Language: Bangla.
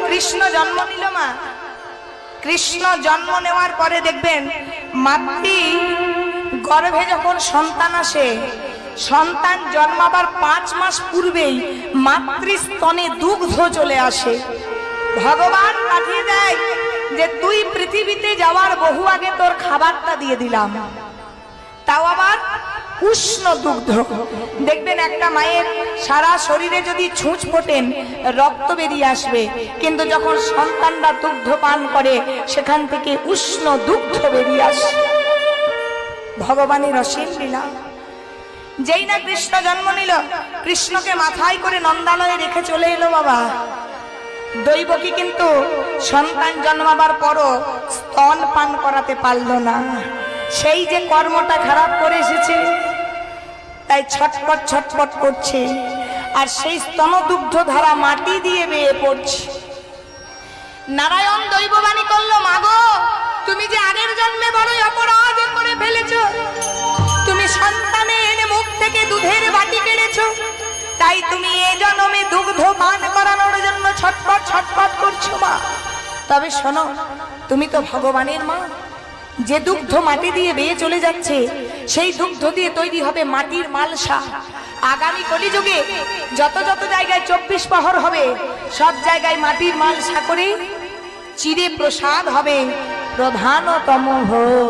কৃষ্ণ জন্ম নিল মা, কৃষ্ণ জন্ম নেওয়ার পরে দেখবেন মাতৃ গর্ভে যখন সন্তান আসে, সন্তান জন্মাবার 5 মাস পূর্বেই মাতৃস্তনে দুগ্ধ চলে আসে। ভগবান পাঠিয়ে দেয় যে তুই পৃথিবীতে যাওয়ার বহু আগে তোর খাবারটা দিয়ে দিলাম, তাও আবার উষ্ণ দুগ্ধ। দেখবেন একটা মায়ের সারা শরীরে যদি ছুঁচ ফোটেন রক্ত বেরিয়ে আসবে, কিন্তু যখন সন্তানরা দুগ্ধ পান করে সেখান থেকে উষ্ণ দুগ্ধ বেরিয়ে আসে। ভগবানের অসীম লীলা। যেই না কৃষ্ণ জন্ম নিল, কৃষ্ণকে মাথায় করে নন্দালয়ে রেখে চলে এলো বাবা। দৈবকী কিন্তু সন্তান জন্মাবার পরও স্তন পান করাতে পারল না। সেই যে কর্মটা খারাপ করে এসেছে, তাই ছটপট ছটপট করছে, আর সেই স্তনদুগ্ধ ধারা মাটি দিয়ে বেয়ে পড়ছে। নারায়ণ দৈববাণী করলো, মাগো তুমি যে আগের জন্মে বড়ই অপরাধ করে ফেলেছ, তুমি সন্তানের মুখ থেকে দুধের বাটি কেড়েছো, তাই তুমি এ জন্মে দুগ্ধ পান করানোর জন্য ছটপট ছটপট করছো মা। তবে শোনো, তুমি তো ভগবানের মা, যে দুগ্ধ মাটি দিয়ে বেয়ে চলে যাচ্ছে সেই দুগ্ধ দিয়ে তৈরি হবে মাটির মালসা। আগামী কলিযুগে যত যত জায়গায় 24 প্রহর হবে, সব জায়গায় মাটির মালসা করে চিরে প্রসাদ হবে প্রধানতম ভোগ।